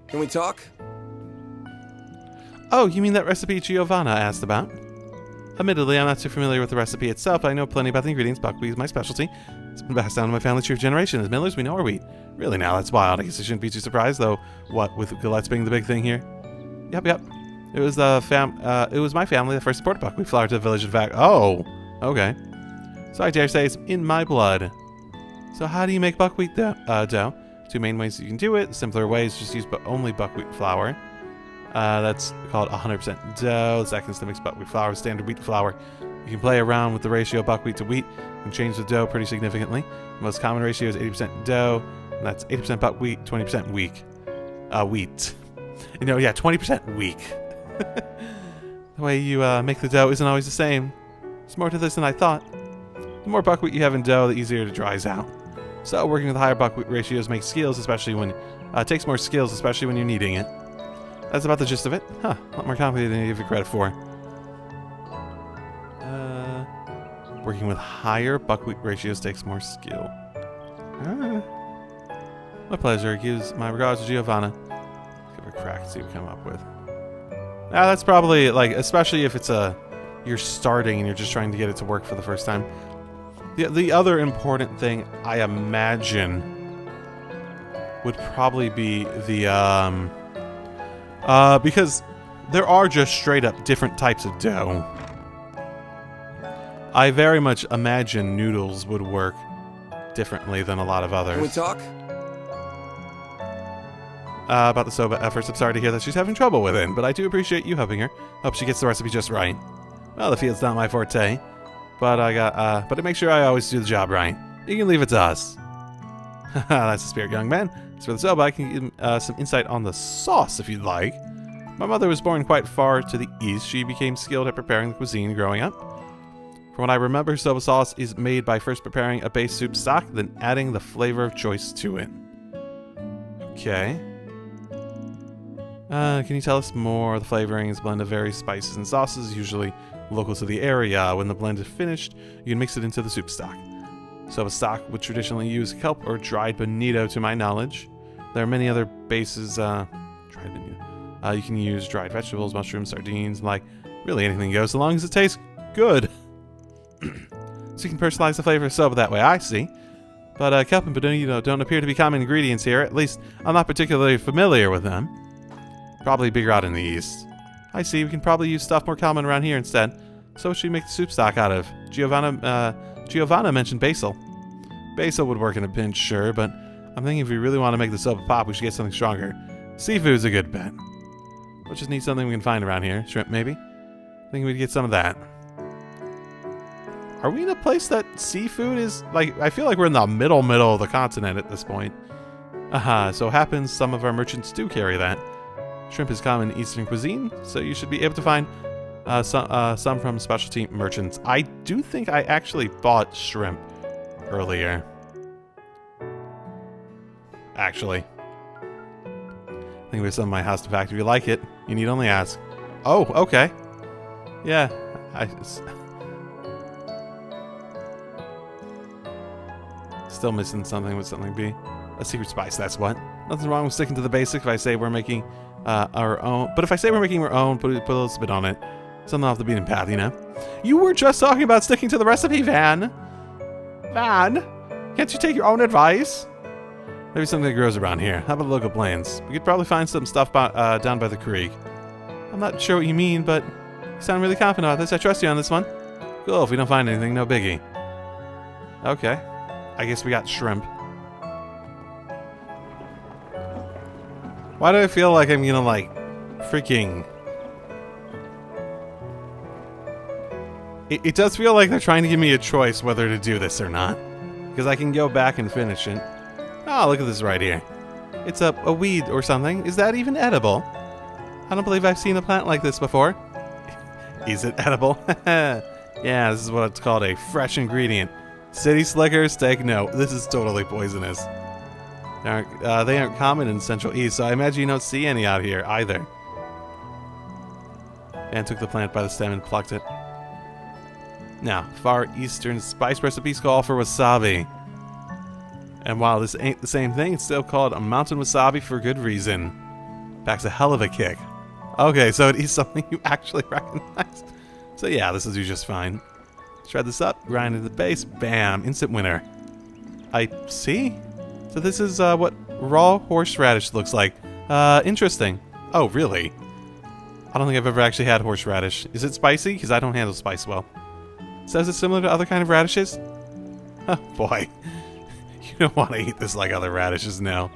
Can we talk? Oh, you mean that recipe Giovanna asked about? Admittedly, I'm not too familiar with the recipe itself, but I know plenty about the ingredients. Buckwheat is my specialty. It's been passed down to my family tree for generations. As millers, we know our wheat. Really now, that's wild. I guess I shouldn't be too surprised, though. What, with Gillettes being the big thing here? Yep. It was my family that first supported buckwheat flour to the village, in fact. Oh, okay. So I dare say it's in my blood. So how do you make buckwheat dough? Two main ways you can do it. Simpler ways, just use only buckwheat flour. That's called 100% dough. The second is to mix buckwheat flour with standard wheat flour. You can play around with the ratio of buckwheat to wheat and change the dough pretty significantly. The most common ratio is 80% dough, and that's 80% buckwheat, 20% wheat. 20% weak. The way you make the dough isn't always the same. There's more to this than I thought. The more buckwheat you have in dough, the easier it dries out. So working with higher buckwheat ratios makes skills, especially when takes more skills, especially when you're kneading it. That's about the gist of it. A lot more complicated than you give it credit for. Working with higher buckwheat ratios takes more skill. My pleasure. Gives my regards to Giovanna. Give her a crack and see what we come up with. That's probably, especially if it's you're starting and you're just trying to get it to work for the first time. The other important thing, I imagine, would probably be the, because there are just straight up different types of dough. I very much imagine noodles would work differently than a lot of others. Can we talk? About the soba efforts, I'm sorry to hear that she's having trouble with it, but I do appreciate you helping her. Hope she gets the recipe just right. Well, the field's not my forte, but but to make sure I always do the job right. You can leave it to us. That's the spirit, young man. As for the soba, I can give some insight on the sauce if you'd like. My mother was born quite far to the east. She became skilled at preparing the cuisine growing up. From what I remember, soba sauce is made by first preparing a base soup stock, then adding the flavor of choice to it. Okay. Can you tell us more? The flavoring is a blend of various spices and sauces, usually local to the area. When the blend is finished, you can mix it into the soup stock. Soba stock would traditionally use kelp or dried bonito, to my knowledge. There are many other bases. Dried bonito. You can use dried vegetables, mushrooms, sardines, really anything goes, as long as it tastes good. So you can personalize the flavor of soba that way, I see. But kelp and bonito don't appear to be common ingredients here. At least, I'm not particularly familiar with them. Probably bigger out in the east. I see, we can probably use stuff more common around here instead. So what should we make the soup stock out of? Giovanna mentioned basil. Basil would work in a pinch, sure, but I'm thinking if we really want to make the soba pop, we should get something stronger. Seafood's a good bet. We'll just need something we can find around here. Shrimp, maybe? I think we'd get some of that. Are we in a place that seafood is, I feel like we're in the middle of the continent at this point. So happens some of our merchants do carry that. Shrimp is common in Eastern cuisine, so you should be able to find some from specialty merchants. I do think I actually bought shrimp earlier. Actually. I think we have some in my house. In fact, if you like it, you need only ask. Oh, okay. Yeah. Still missing something. Would something be? A secret spice, that's what. Nothing wrong with sticking to the basics if I say we're making our own. But if I say we're making our own, put a little spin on it. Something off the beaten path, you know? You were just talking about sticking to the recipe, Van. Van? Can't you take your own advice? Maybe something that grows around here. How about the local plains? We could probably find some stuff down by the creek. I'm not sure what you mean, but you sound really confident about this. I trust you on this one. Cool, if we don't find anything, no biggie. Okay. I guess we got shrimp. Why do I feel like I'm gonna, freaking... It does feel like they're trying to give me a choice whether to do this or not. Because I can go back and finish it. Oh, look at this right here. It's a weed or something. Is that even edible? I don't believe I've seen a plant like this before. Is it edible? Yeah, this is what it's called, a fresh ingredient. City slickers, take note. This is totally poisonous. They aren't common in Central East, so I imagine you don't see any out here either. And took the plant by the stem and plucked it. Now, Far Eastern spice recipes call for wasabi. And while this ain't the same thing, it's still called a mountain wasabi for good reason. Packs a hell of a kick. Okay, so it is something you actually recognize. So yeah, this will do just fine. Shred this up, grind into the base, bam, instant winner. I see. So this is what raw horseradish looks like. Interesting. Oh, really? I don't think I've ever actually had horseradish. Is it spicy? Because I don't handle spice well. So is it similar to other kind of radishes? Oh boy. You don't want to eat this like other radishes now.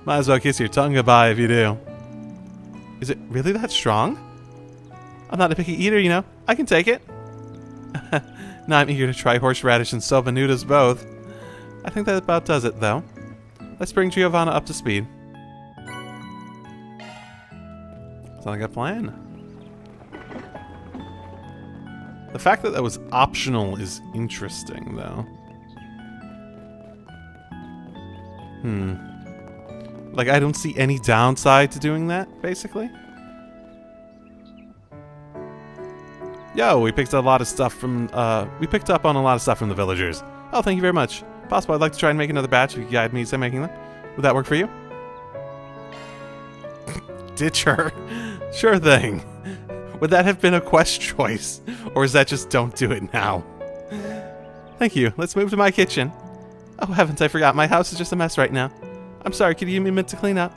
Might as well kiss your tongue goodbye if you do. Is it really that strong? I'm not a picky eater, you know. I can take it. Now I'm eager to try horseradish and soba noodles both. I think that about does it, though. Let's bring Giovanna up to speed. Sounds like a plan. The fact that that was optional is interesting, though. Like, I don't see any downside to doing that, basically. Yo, we picked up on a lot of stuff from the villagers. Oh, thank you very much. Possible I'd like to try and make another batch if you guide me to making them. Would that work for you? Ditch her. Sure thing. Would that have been a quest choice? Or is that just don't do it now? Thank you. Let's move to my kitchen. Oh, heavens, I forgot. My house is just a mess right now. I'm sorry, could you give me a minute to clean up?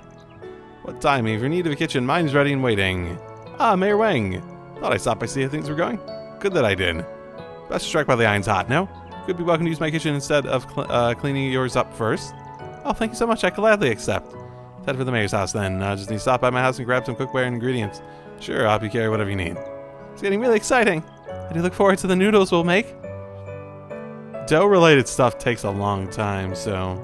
What time? If you're in need of a kitchen, mine's ready and waiting. Ah, Mayor Wang. Thought I stopped by to see how things were going. Good that I did. Best to strike while the iron's hot, no? Could be welcome to use my kitchen instead of cleaning yours up first. Oh, thank you so much. I gladly accept. Head for the mayor's house then. Just need to stop by my house and grab some cookware and ingredients. Sure, I'll help you carry whatever you need. It's getting really exciting. I do look forward to the noodles we'll make. Dough-related stuff takes a long time, so...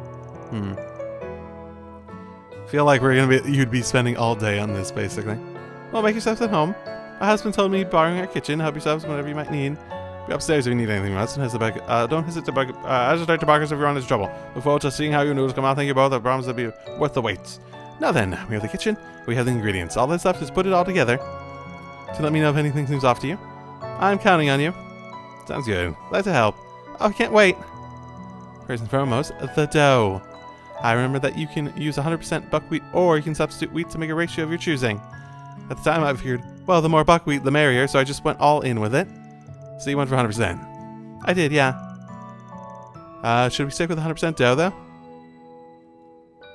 Feel like you'd be spending all day on this, basically. Well, make yourselves at home. My husband told me borrowing our kitchen. Help yourselves whenever you might need. Be upstairs if you need anything else. Don't hesitate to bark us if you're on this trouble. Look forward to seeing how your noodles come out. Thank you both. I promise they'll be worth the wait. Now then, we have the kitchen. We have the ingredients. All that's left is put it all together. To let me know if anything seems off to you. I'm counting on you. Sounds good. Glad to help. Oh, I can't wait. First and foremost, the dough. I remember that you can use 100% buckwheat or you can substitute wheat to make a ratio of your choosing. At the time I figured, well, the more buckwheat, the merrier, so I just went all in with it. So you went for 100%. I did, yeah. Should we stick with 100% dough, though?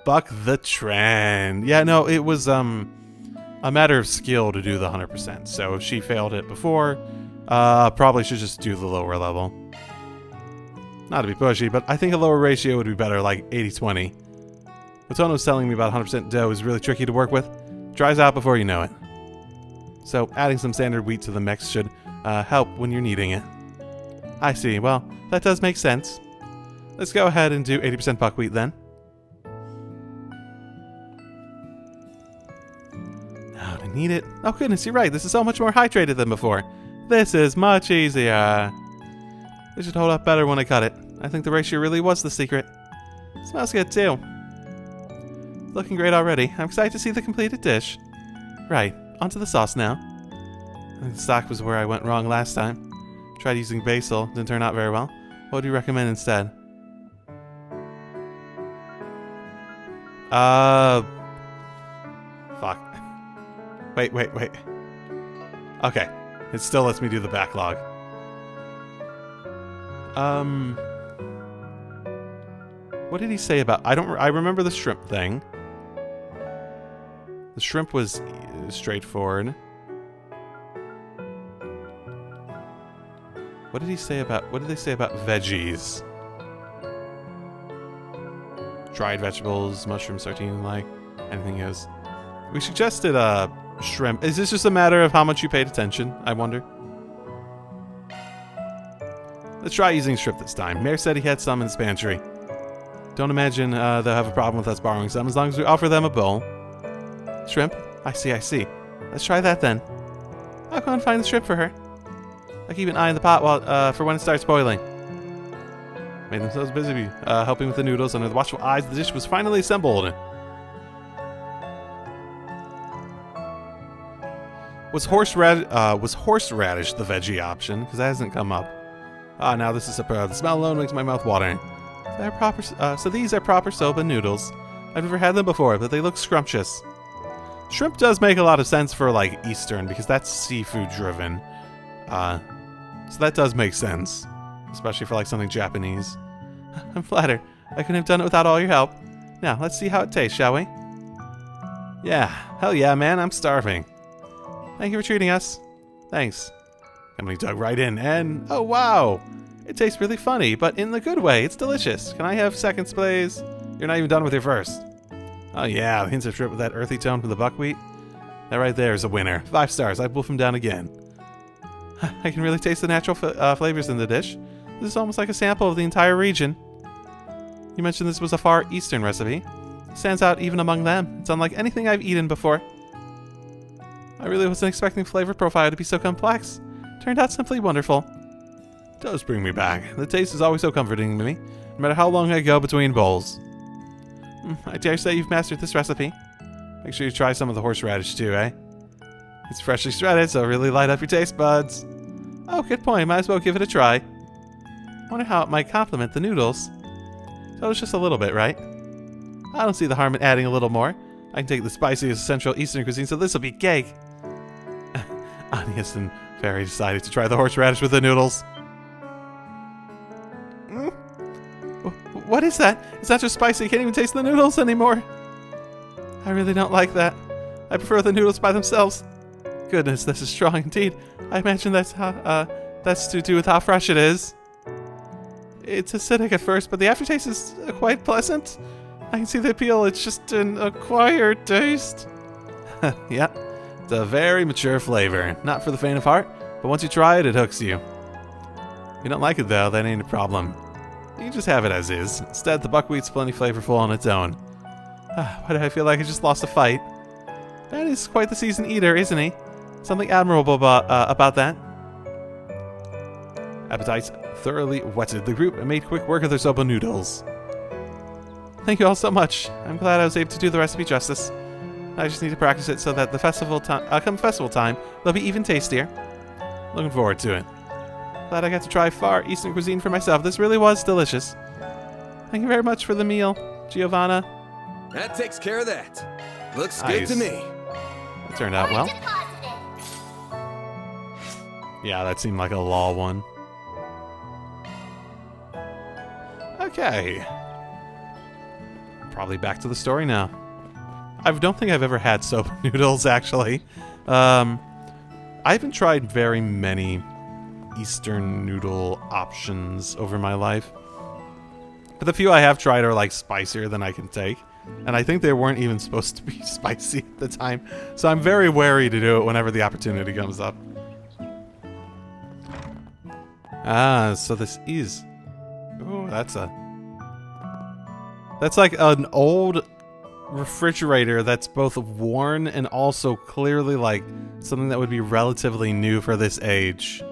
Buck the trend. Yeah, no, it was a matter of skill to do the 100%. So if she failed it before, probably should just do the lower level. Not to be pushy, but I think a lower ratio would be better, like 80-20. What Tono was telling me about 100% dough is really tricky to work with. Dries out before you know it. So adding some standard wheat to the mix should help when you're kneading it. I see. Well, that does make sense. Let's go ahead and do 80% buckwheat then. Now to knead it. Oh goodness, you're right. This is so much more hydrated than before. This is much easier. It should hold up better when I cut it. I think the ratio really was the secret. It smells good too. It's looking great already. I'm excited to see the completed dish. Right, onto the sauce now. I think the stock was where I went wrong last time. Tried using basil, didn't turn out very well. What do you recommend instead? Fuck. Wait. Okay, it still lets me do the backlog. What did he say about... I remember the shrimp thing. The shrimp was straightforward. What did they say about veggies? Dried vegetables, mushrooms, sardine, like anything goes. We suggested shrimp. Is this just a matter of how much you paid attention? I wonder. Let's try using shrimp this time. Mayor said he had some in his pantry. Don't imagine they'll have a problem with us borrowing some as long as we offer them a bowl. Shrimp? I see. Let's try that then. I'll go and find the shrimp for her. I'll keep an eye on the pot while for when it starts boiling. Made themselves busy helping with the noodles. Under the watchful eyes, the dish was finally assembled. Was horseradish the veggie option? Because that hasn't come up. Now this is superb. The smell alone makes my mouth watering. So these are proper soba noodles. I've never had them before, but they look scrumptious. Shrimp does make a lot of sense for, like, Eastern, because that's seafood-driven. So that does make sense. Especially for, like, something Japanese. I'm flattered. I couldn't have done it without all your help. Now, let's see how it tastes, shall we? Yeah. Hell yeah, man. I'm starving. Thank you for treating us. Thanks. Emily dug right in, and... Oh, wow! It tastes really funny, but in the good way. It's delicious. Can I have seconds, please? You're not even done with your first. Oh yeah, the hints of shrimp with that earthy tone from the buckwheat. That right there is a winner. 5 stars. I'd wolf him down again. I can really taste the natural flavors in the dish. This is almost like a sample of the entire region. You mentioned this was a far eastern recipe. It stands out even among them. It's unlike anything I've eaten before. I really wasn't expecting flavor profile to be so complex. Turned out simply wonderful. It does bring me back. The taste is always so comforting to me, no matter how long I go between bowls. I dare say you've mastered this recipe. Make sure you try some of the horseradish too, eh? It's freshly shredded, so really light up your taste buds. Oh, good point. Might as well give it a try. Wonder how it might complement the noodles. So it's just a little bit, right? I don't see the harm in adding a little more. I can take the spiciest Central Eastern cuisine, so this'll be cake. Agnes and Fairy decided to try the horseradish with the noodles. What is that? It's not just spicy, you can't even taste the noodles anymore. I really don't like that. I prefer the noodles by themselves. Goodness, this is strong indeed. I imagine that's to do with how fresh it is. It's acidic at first, but the aftertaste is quite pleasant. I can see the appeal, it's just an acquired taste. Yeah, it's a very mature flavor. Not for the faint of heart, but once you try it, it hooks you. If you don't like it though, that ain't a problem. You can just have it as is. Instead, the buckwheat's plenty flavorful on its own. Why do I feel like I just lost a fight? Ben is quite the seasoned eater, isn't he? Something admirable about that. Appetites thoroughly whetted the group and made quick work of their soba noodles. Thank you all so much. I'm glad I was able to do the recipe justice. I just need to practice it so that the come festival time, they'll be even tastier. Looking forward to it. Glad I got to try far Eastern cuisine for myself. This really was delicious. Thank you very much for the meal, Giovanna. That takes care of that. Looks Nice. good to me. It turned out well. Yeah, that seemed like a law one. Okay. Probably back to the story now. I don't think I've ever had soba noodles, actually. I haven't tried very many Eastern noodle options over my life. But the few I have tried are, like, spicier than I can take. And I think they weren't even supposed to be spicy at the time. So I'm very wary to do it whenever the opportunity comes up. Ah, so this is... Oh, that's like an old refrigerator that's both worn and also clearly like something that would be relatively new for this age.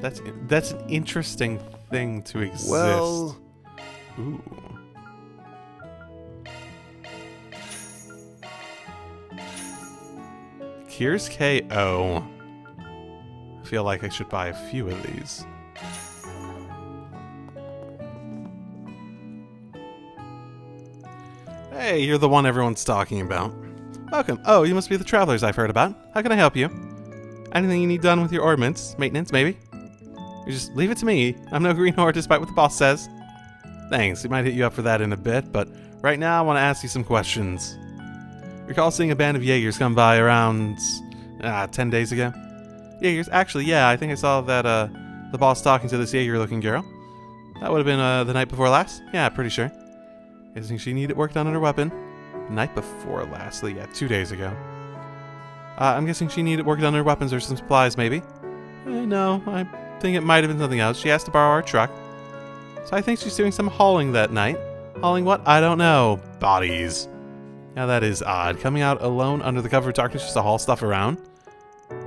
That's an interesting thing to exist. Well... Ooh. Here's KO. I feel like I should buy a few of these. Hey, you're the one everyone's talking about. Welcome. Oh, you must be the travelers I've heard about. How can I help you? Anything you need done with your ordnance? Maintenance, maybe? You just leave it to me. I'm no green whore despite what the boss says. Thanks, we might hit you up for that in a bit, but right now I want to ask you some questions. Recall seeing a band of Jaegers come by around 10 days ago? Jaegers? Actually, yeah, I think I saw that the boss talking to this Jaeger-looking girl. That would have been the night before last? Yeah, pretty sure. Guessing she needed work done on her weapon. The night before last? Yeah, 2 days ago. I'm guessing she needed work done on her weapons or some supplies, maybe? No, I think it might have been something else. She asked to borrow our truck. So I think she's doing some hauling that night. Hauling what? I don't know. Bodies. Now that is odd. Coming out alone under the cover of darkness just to haul stuff around.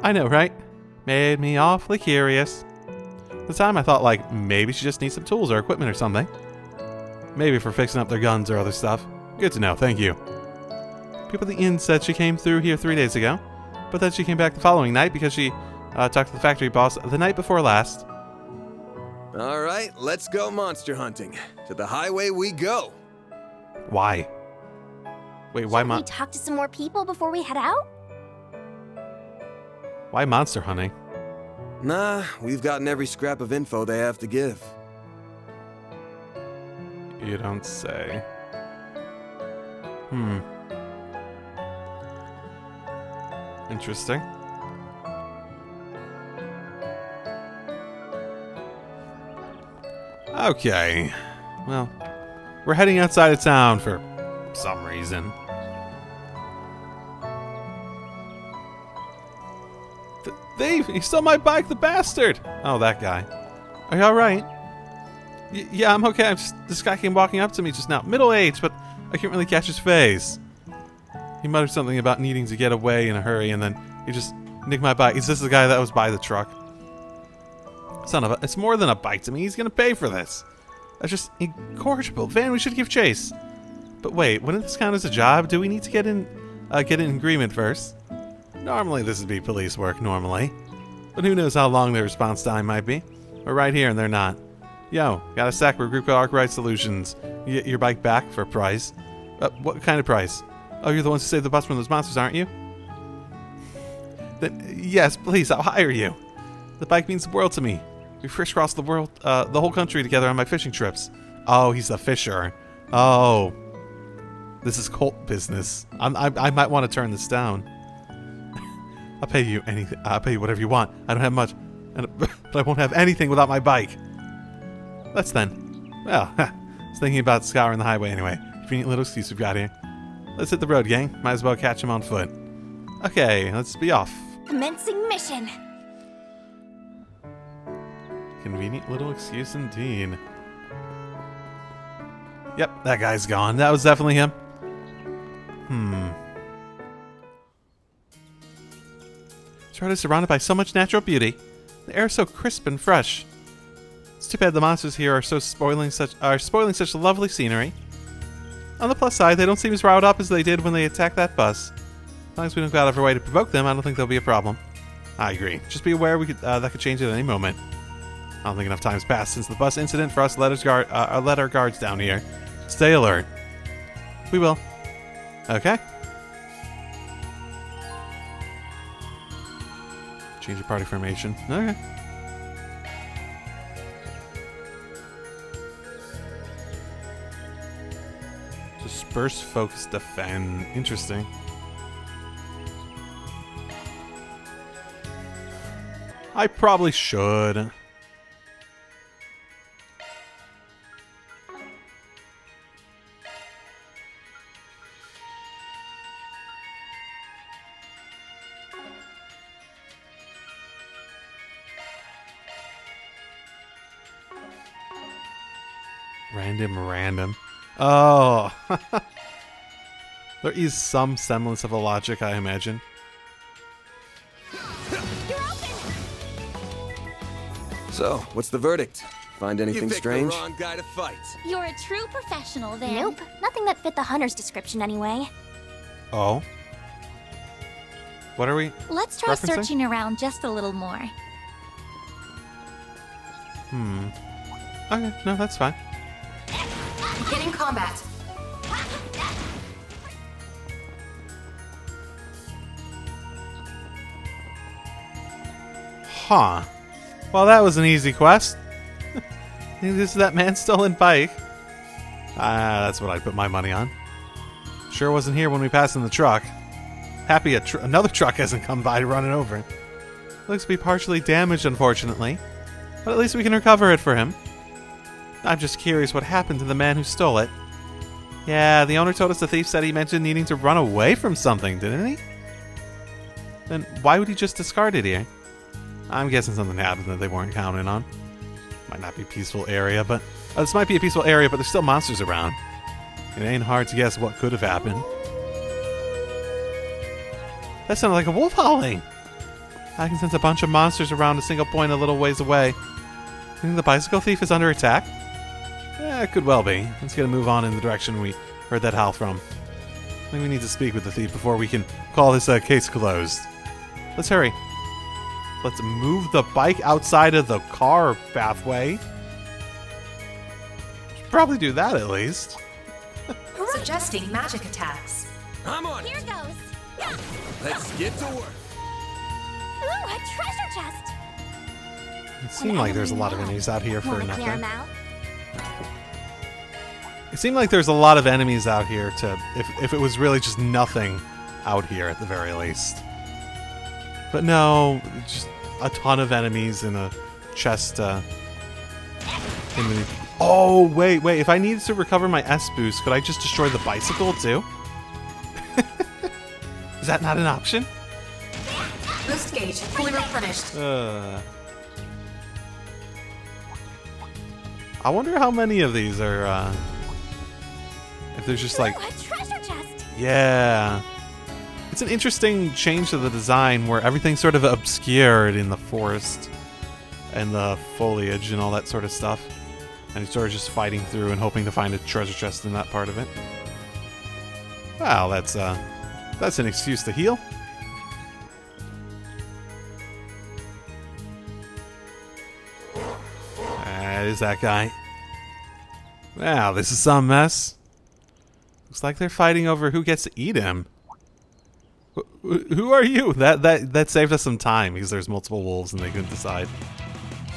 I know, right? Made me awfully curious. At the time I thought, like, maybe she just needs some tools or equipment or something. Maybe for fixing up their guns or other stuff. Good to know, thank you. People at the inn said she came through here 3 days ago, but then she came back the following night because she talked to the factory boss the night before last. All right, let's go monster hunting. To the highway we go. Why? Wait, why Should we talk to some more people before we head out? why monster hunting? Nah, we've gotten every scrap of info they have to give. You don't say. Interesting. Okay. Well, we're heading outside of town for some reason. He stole my bike, the bastard! Oh, that guy. Are you alright? Yeah, I'm okay. This guy came walking up to me just now. Middle-aged, but I can't really catch his face. He muttered something about needing to get away in a hurry, and then he just nicked my bike. Is this the guy that was by the truck? Son of a... It's more than a bike to me. He's gonna pay for this. That's just incorrigible. Van, we should give chase. But wait, wouldn't this count as a job? Do we need to get in agreement first? Normally this would be police work, normally. But who knows how long their response time might be. We're right here and they're not. Yo, got a sec. We're a group called Arkwright Solutions. You get your bike back for a price. What kind of price? Oh, you're the ones who saved the bus from those monsters, aren't you? Then, yes, please, I'll hire you. The bike means the world to me. We crisscrossed the world, the whole country together on my fishing trips. Oh, he's the fisher. Oh. This is cult business. I might want to turn this down. I'll pay you anything. I'll pay you whatever you want. I don't have much, but I won't have anything without my bike. Let's then. Well, I was thinking about scouring the highway anyway. Convenient little excuse we've got here. Let's hit the road, gang. Might as well catch him on foot. Okay, let's be off. Commencing mission. Convenient little excuse indeed. Yep, that guy's gone. That was definitely him. This road is surrounded by so much natural beauty. The air is so crisp and fresh. It's too bad the monsters here are spoiling such lovely scenery. On the plus side, they don't seem as riled up as they did when they attacked that bus. As long as we don't go out of our way to provoke them, I don't think there'll be a problem. I agree. Just be aware that could change at any moment. I don't think enough time's passed since the bus incident for us to let our guards down here. Stay alert. We will. Okay. Change your party formation. Okay. Disperse, focus, defend. Interesting. I probably should. Random. Oh. There is some semblance of a logic, I imagine. You're open. So, what's the verdict? Find anything strange? The wrong guy to fight. You're a true professional, then. Nope. Nothing that fit the hunter's description anyway. Oh. What are we Let's try referencing? searching around just a little more. Okay, no, that's fine. Beginning combat. Huh. Well, that was an easy quest. This is that man's stolen bike. That's what I'd put my money on. Sure wasn't here when we passed in the truck. Happy another truck hasn't come by to run it over. Looks to be partially damaged, unfortunately. But at least we can recover it for him. I'm just curious what happened to the man who stole it. Yeah, the owner told us the thief said he mentioned needing to run away from something, didn't he? Then why would he just discard it here? I'm guessing something happened that they weren't counting on. Might not be a peaceful area, but... this might be a peaceful area, but there's still monsters around. It ain't hard to guess what could have happened. That sounded like a wolf howling! I can sense a bunch of monsters around a single point a little ways away. You think the bicycle thief is under attack? Yeah, it could well be. Let's get a move on in the direction we heard that howl from. I think we need to speak with the thief before we can call this case closed. Let's hurry. Let's move the bike outside of the car pathway. Should probably do that at least. Suggesting magic attacks. I'm on Here it. goes. Yeah. Let's get to work. Ooh, a treasure chest. It seemed like there's a lot of enemies out here for Wanna clear 'em nothing. out? It seemed like there's a lot of enemies out here to if it was really just nothing out here at the very least. But no, just a ton of enemies in a chest. Oh wait, if I needed to recover my S boost, could I just destroy the bicycle too? Is that not an option? Boost gauge fully replenished. I wonder how many of these are. If there's just like. Ooh, a treasure chest. Yeah. It's an interesting change to the design where everything's sort of obscured in the forest and the foliage and all that sort of stuff. And you're sort of just fighting through and hoping to find a treasure chest in that part of it. Wow, that's an excuse to heal. That is that guy. Wow, this is some mess. Looks like they're fighting over who gets to eat him. Who are you? That saved us some time because there's multiple wolves and they couldn't decide.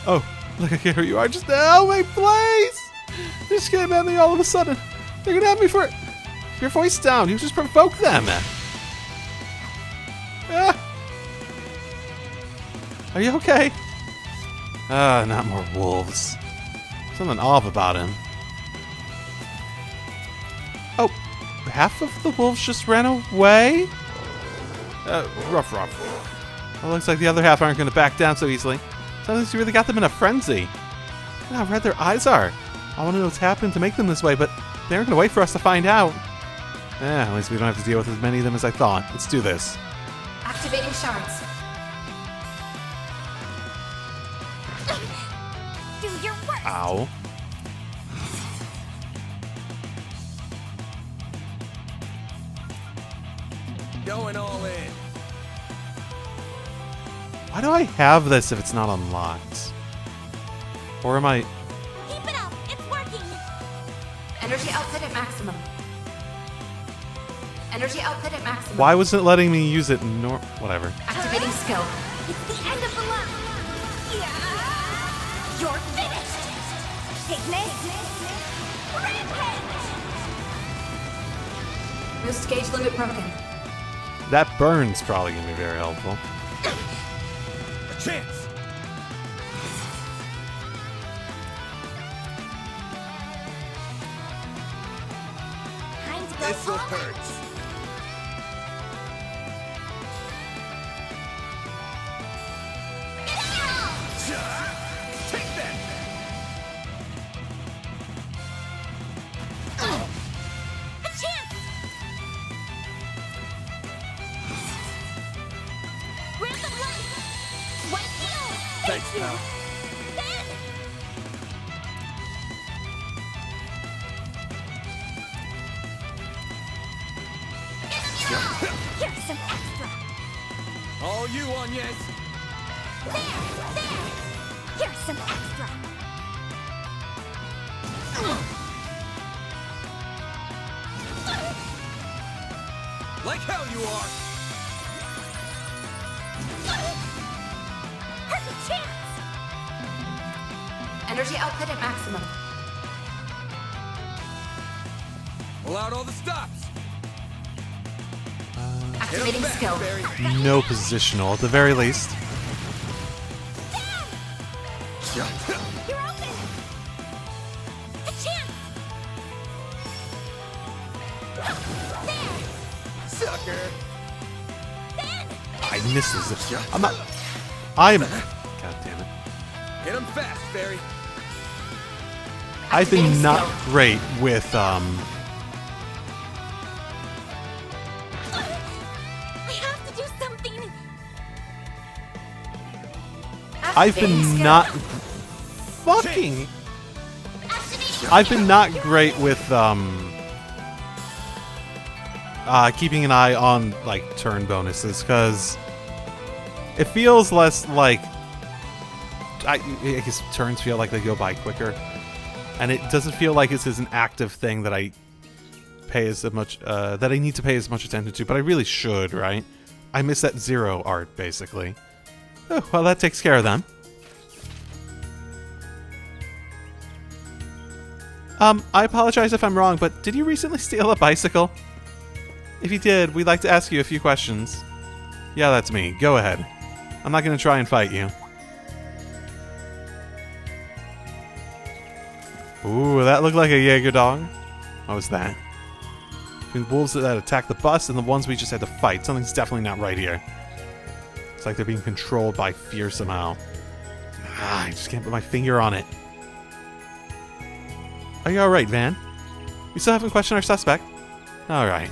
Oh, look here you are. Just help me, please! They just came at me all of a sudden. They're gonna have me for your voice down. You just provoked them. Ah. Are you okay? Not more wolves. Something off about him. Oh, half of the wolves just ran away? Rough. Well, looks like the other half aren't going to back down so easily. Something's really got them in a frenzy. Look how red their eyes are. I want to know what's happened to make them this way, but they aren't going to wait for us to find out. At least we don't have to deal with as many of them as I thought. Let's do this. Activating shards. Do your work. Ow. Going all in. Why do I have this if it's not unlocked? Or am I... Keep it up. It's working. Energy output at maximum. Energy output at maximum. Why wasn't it letting me use it nor... Whatever. Activating skill. It's the end of the line. Yeah. You're finished. Ignis. Rampage. Boost gauge limit broken. That burn's probably going to be very helpful. A chance. Time to go This'll all hurt. Take that. A chance. Random light. One kill. Thanks, pal. Ben. Here's some extra. All you on, yes. There. Here's some extra. Like hell you are. Perfect chance. Energy output at maximum. Pull out all the stops. Hit 'em Activating fast, skill. Barry. No positional, at the very least. You're open. A chance. There. Sucker. Ben. I missed this. I'm not... God damn it. Hit him fast, Barry. I've been Activating not skill. great with, I have to do something. I've Activating been skill. not... Fucking... I've been not great with, keeping an eye on, like, turn bonuses, because it feels less like... I guess turns feel like they go by quicker, and it doesn't feel like this is an active thing that I pay as much that I need to pay as much attention to, but I really should, right? I miss that zero art, basically. Oh, well, that takes care of them. I apologize if I'm wrong, but did you recently steal a bicycle? If you did, we'd like to ask you a few questions. Yeah, that's me. Go ahead. I'm not going to try and fight you. Ooh, that looked like a Jaeger dog. What was that? Between the wolves that attacked the bus and the ones we just had to fight, something's definitely not right here. It's like they're being controlled by fear somehow. I just can't put my finger on it. Are you alright, Van? We still haven't questioned our suspect? Alright.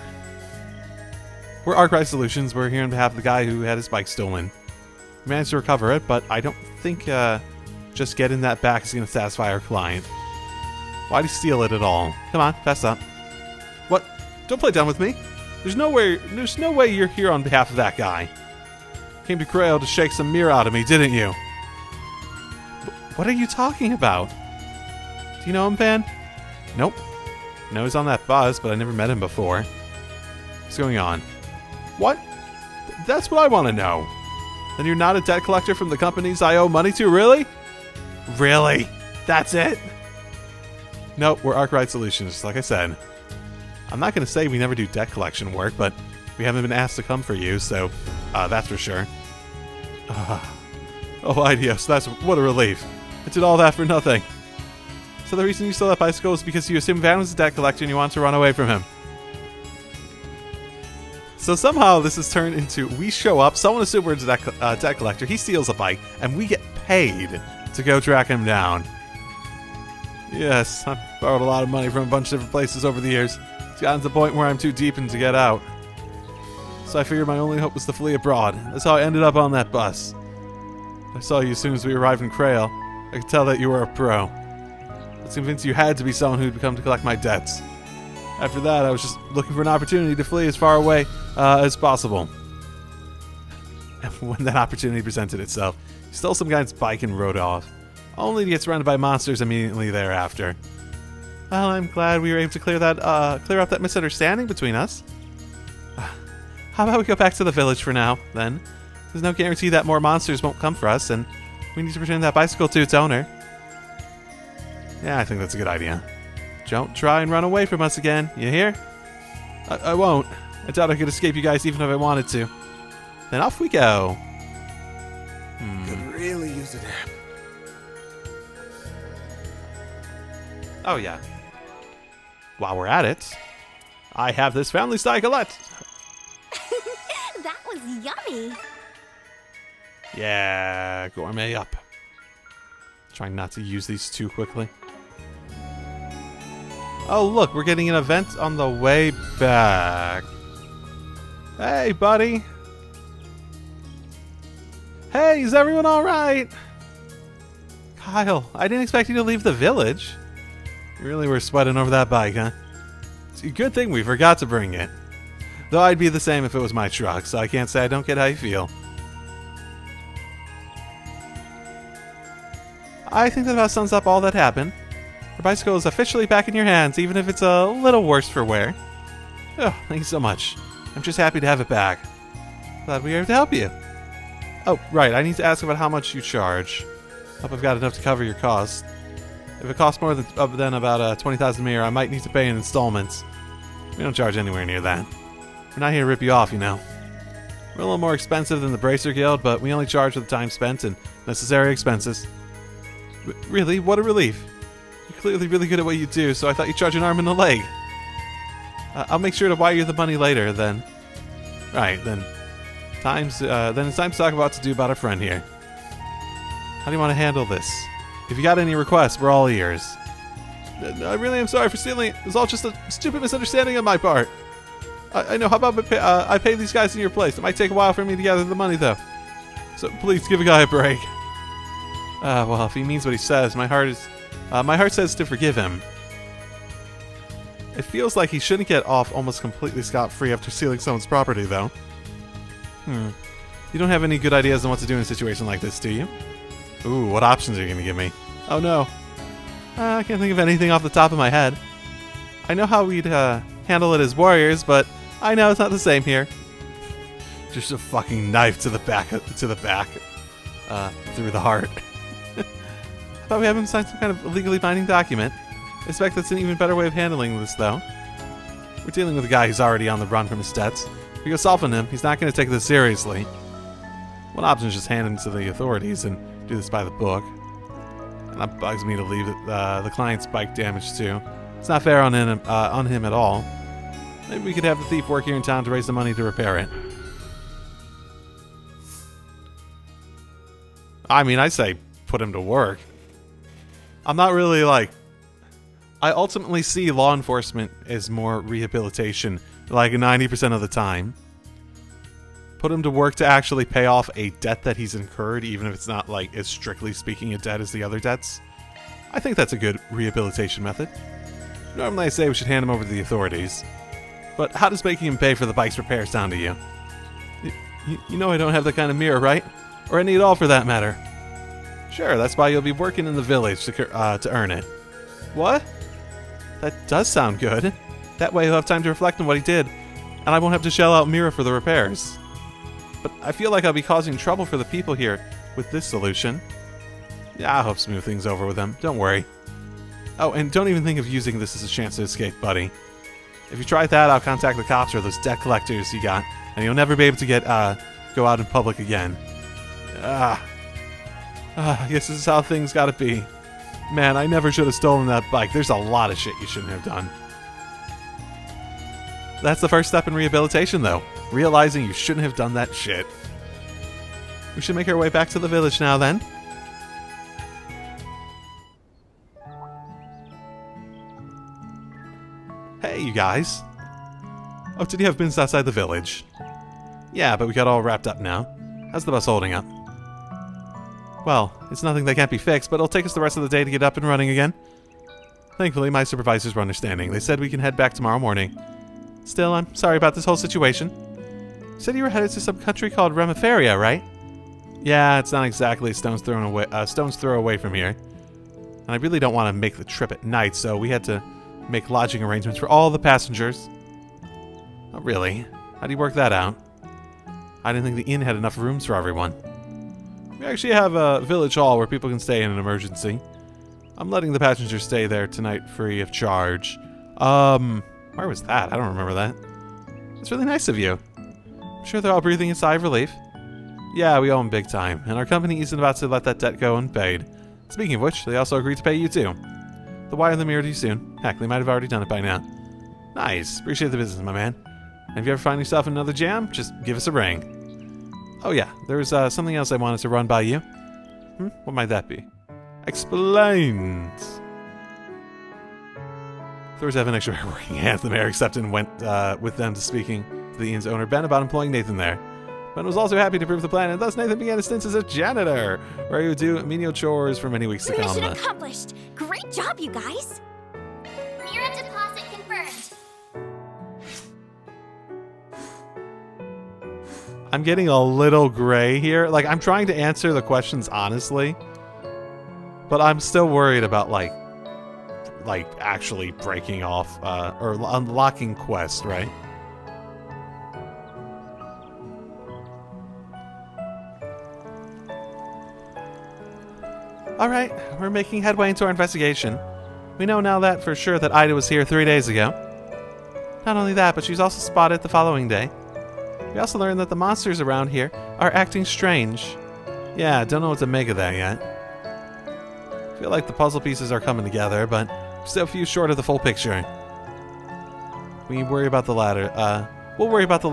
We're Arkwright Solutions. We're here on behalf of the guy who had his bike stolen. We managed to recover it, but I don't think just getting that back is going to satisfy our client. Why'd he steal it at all? Come on, fess up. What? Don't play dumb with me. There's no way you're here on behalf of that guy. Came to Grail to shake some mirror out of me, didn't you? What are you talking about? Do you know him, Van? Nope. I know he's on that bus, but I never met him before. What's going on? What? That's what I want to know. Then you're not a debt collector from the companies I owe money to, really? Really? That's it? Nope, we're Arkwright Solutions, like I said. I'm not going to say we never do debt collection work, but we haven't been asked to come for you, so that's for sure. Oh, Idios, what a relief. I did all that for nothing. So the reason you stole that bicycle is because you assumed Van was a debt collector and you wanted to run away from him. So somehow this has turned into, we show up, someone assumes we're a debt collector, he steals a bike, and we get paid to go track him down. Yes, I've borrowed a lot of money from a bunch of different places over the years. It's gotten to the point where I'm too deep in to get out. So I figured my only hope was to flee abroad. That's how I ended up on that bus. I saw you as soon as we arrived in Crail. I could tell that you were a pro. I was convinced you had to be someone who'd come to collect my debts. After that, I was just looking for an opportunity to flee as far away as possible. And when that opportunity presented itself, you stole some guy's bike and rode off, only to get surrounded by monsters immediately thereafter. Well, I'm glad we were able to clear up that misunderstanding between us. How about we go back to the village for now, then? There's no guarantee that more monsters won't come for us, and we need to return that bicycle to its owner. Yeah, I think that's a good idea. Don't try and run away from us again, you hear? I won't. I doubt I could escape you guys even if I wanted to. Then off we go. Could really use a nap. Oh, yeah. While we're at it, I have this family style galette. That was yummy. Yeah, gourmet up. Trying not to use these too quickly. Oh, look, we're getting an event on the way back. Hey, buddy. Hey, is everyone all right? Kyle, I didn't expect you to leave the village. You really were sweating over that bike, huh? It's a good thing we forgot to bring it. Though I'd be the same if it was my truck, so I can't say I don't get how you feel. I think that about sums up all that happened. Your bicycle is officially back in your hands, even if it's a little worse for wear. Oh, thank you so much. I'm just happy to have it back. Glad we were able to help you. Oh, right, I need to ask about how much you charge. Hope I've got enough to cover your costs. If it costs more than about 20,000 mirror, I might need to pay in installments. We don't charge anywhere near that. We're not here to rip you off, you know. We're a little more expensive than the Bracer Guild, but we only charge for the time spent and necessary expenses. Really? What a relief. You're clearly really good at what you do, so I thought you'd charge an arm and a leg. I'll make sure to wire you the money later, then. Right, then. Then it's time to talk about what to do about our friend here. How do you want to handle this? If you got any requests, we're all ears. I really am sorry for stealing it. It was all just a stupid misunderstanding on my part. I know. How about I pay these guys in your place? It might take a while for me to gather the money, though. So please give a guy a break. Well, if he means what he says, my heart says to forgive him. It feels like he shouldn't get off almost completely scot-free after stealing someone's property, though. You don't have any good ideas on what to do in a situation like this, do you? Ooh, what options are you going to give me? Oh no. I can't think of anything off the top of my head. I know how we'd handle it as warriors, but I know it's not the same here. Just a fucking knife to the back, through the heart. Thought we have him sign some kind of legally binding document. I suspect that's an even better way of handling this, though. We're dealing with a guy who's already on the run from his debts. If we go soften him, he's not going to take this seriously. One option is just hand him to the authorities and do this by the book. And that bugs me to leave the client's bike damaged too. It's not fair on him at all. Maybe we could have the thief work here in town to raise the money to repair it. I mean, I say put him to work. I'm not really like... I ultimately see law enforcement as more rehabilitation, like 90% of the time. Put him to work to actually pay off a debt that he's incurred, even if it's not like as strictly speaking a debt as the other debts. I think that's a good rehabilitation method. Normally I say we should hand him over to the authorities. But how does making him pay for the bike's repairs sound to you? You know I don't have that kind of mirror, right? Or any at all for that matter. Sure, that's why you'll be working in the village to earn it. What? That does sound good. That way he'll have time to reflect on what he did, and I won't have to shell out Mira for the repairs. But I feel like I'll be causing trouble for the people here with this solution. Yeah, I hope smooth things over with them. Don't worry. Oh, and don't even think of using this as a chance to escape, buddy. If you try that, I'll contact the cops or those debt collectors you got, and you'll never be able to go out in public again. I guess this is how things gotta be. Man, I never should have stolen that bike. There's a lot of shit you shouldn't have done. That's the first step in rehabilitation, though. Realizing you shouldn't have done that shit. We should make our way back to the village now, then. Hey, you guys. Oh, did you have business outside the village? Yeah, but we got all wrapped up now. How's the bus holding up? Well, it's nothing that can't be fixed, but it'll take us the rest of the day to get up and running again. Thankfully, my supervisors were understanding. They said we can head back tomorrow morning. Still, I'm sorry about this whole situation. You said you were headed to some country called Remiferia, right? Yeah, it's not exactly a stone's throw away from here. And I really don't want to make the trip at night, so we had to make lodging arrangements for all the passengers. Oh, really? How do you work that out? I didn't think the inn had enough rooms for everyone. We actually have a village hall where people can stay in an emergency. I'm letting the passengers stay there tonight free of charge. Where was that? I don't remember that. It's really nice of you. I'm sure they're all breathing a sigh of relief. Yeah, we owe them big time, and our company isn't about to let that debt go unpaid. Speaking of which, they also agreed to pay you too. They'll wire the mirror to you soon. Heck, they might have already done it by now. Nice. Appreciate the business, my man. And if you ever find yourself in another jam, just give us a ring. Oh yeah, there was something else I wanted to run by you. What might that be? Explained. There was Evan extra working hand. The mayor accepted and went with them to speaking to the inn's owner, Ben, about employing Nathan there. Ben was also happy to approve the plan, and thus Nathan began his stint as a janitor, where he would do menial chores for many weeks to come. Mission accomplished! Great job, you guys! Mira deposit confirmed. I'm getting a little gray here. Like, I'm trying to answer the questions honestly, but I'm still worried about, like actually breaking off, or unlocking quest, right? Alright, we're making headway into our investigation. We know now that for sure that Ida was here 3 days ago. Not only that, but she's also spotted the following day. We also learned that the monsters around here are acting strange. Yeah, don't know what to make of that yet. I feel like the puzzle pieces are coming together, but we're still a few short of the full picture. We worry about the latter. We'll worry about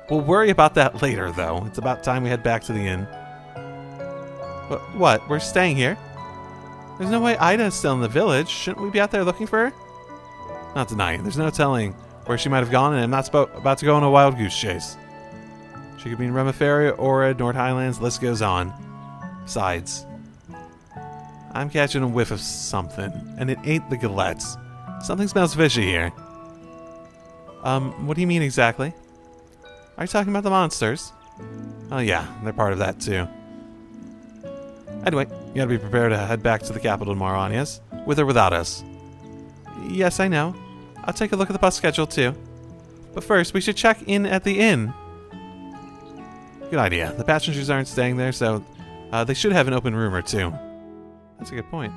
we'll worry about that later, though. It's about time we head back to the inn. What? We're staying here? There's no way Ida is still in the village. Shouldn't we be out there looking for her? Not tonight. There's no telling where she might have gone, and I'm not about to go on a wild goose chase. She could be in Remiferia, Ora, North Highlands, list goes on. Besides, I'm catching a whiff of something, and it ain't the galettes. Something smells fishy here. What do you mean exactly? Are you talking about the monsters? Oh yeah, they're part of that too. Anyway, you gotta be prepared to head back to the capital tomorrow, Anyas. With or without us. Yes, I know. I'll take a look at the bus schedule too. But first, we should check in at the inn. Good idea. The passengers aren't staying there, so they should have an open room or two. That's a good point.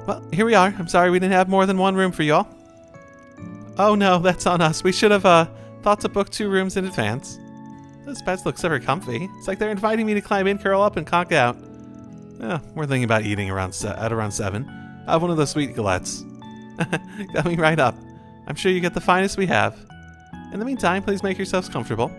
Well, here we are. I'm sorry we didn't have more than one room for y'all. Oh no, that's on us. We should have thought to book 2 rooms in advance. Those beds look super comfy. It's like they're inviting me to climb in, curl up, and conk out. We're thinking about eating at around 7. I have one of those sweet galettes. Coming right up. I'm sure you get the finest we have. In the meantime, please make yourselves comfortable.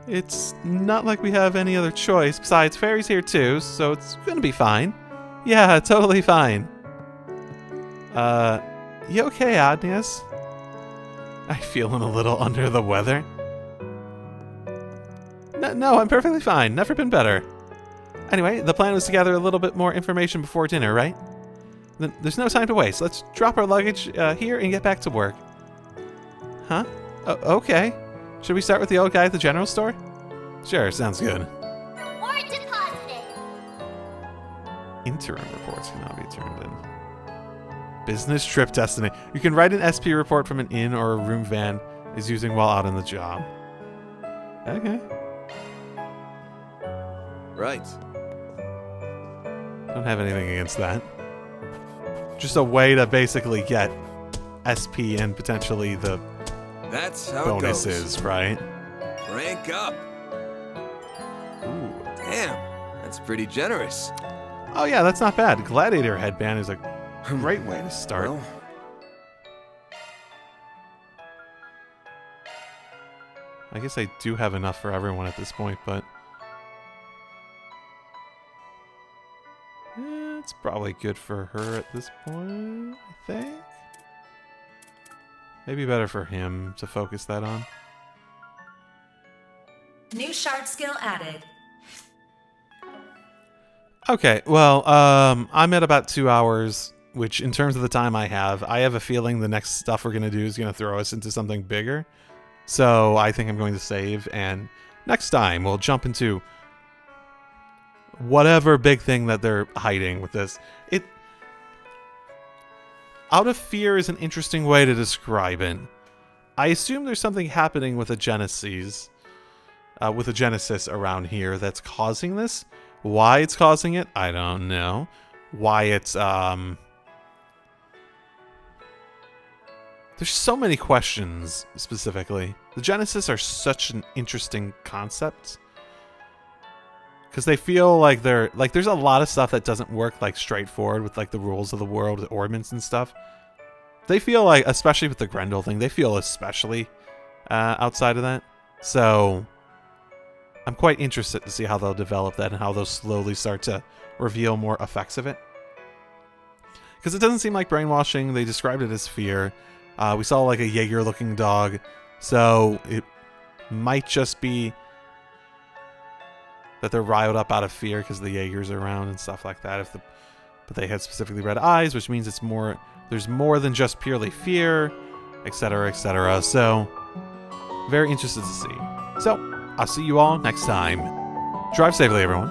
It's not like we have any other choice. Besides, Fairy's here too, so it's gonna be fine. Yeah, totally fine. You okay, Agnes? I feeling a little under the weather. No, I'm perfectly fine. Never been better. Anyway, the plan was to gather a little bit more information before dinner, right? Then there's no time to waste. Let's drop our luggage here and get back to work. Huh? Okay. Should we start with the old guy at the general store? Sure, sounds good. Reward deposited. Interim reports cannot be turned in. Business trip destiny. You can write an SP report from an inn or a room van is using while out on the job. Okay. Right. Don't have anything against that. Just a way to basically get SP and potentially the That's how bonuses, it goes. right? Rank up. Ooh. Damn, that's pretty generous. Oh yeah, that's not bad. Gladiator headband is a great way to start. Well, I guess I do have enough for everyone at this point, but it's probably good for her at this point, I think. Maybe better for him to focus that on. New shard skill added. Okay, well, I'm at about 2 hours, which in terms of the time I have a feeling the next stuff we're going to do is going to throw us into something bigger. So I think I'm going to save, and next time we'll jump into whatever big thing that they're hiding with this. Out of fear is an interesting way to describe it. I assume there's something happening with a Genesis around here that's causing this. Why it's causing it, I don't know. Why it's, there's so many questions, specifically. The Genesis are such an interesting concept. Because they feel like they're, like, there's a lot of stuff that doesn't work, like, straightforward with, like, the rules of the world, the ordinance and stuff. They feel like, especially with the Grendel thing, they feel especially outside of that. So I'm quite interested to see how they'll develop that and how they'll slowly start to reveal more effects of it. Because it doesn't seem like brainwashing. They described it as fear. We saw like a Jaeger-looking dog. So it might just be that they're riled up out of fear because the Jaegers are around and stuff like that. But they had specifically red eyes, which means it's more. There's more than just purely fear, etc., etc. So very interested to see. So I'll see you all next time. Drive safely, everyone.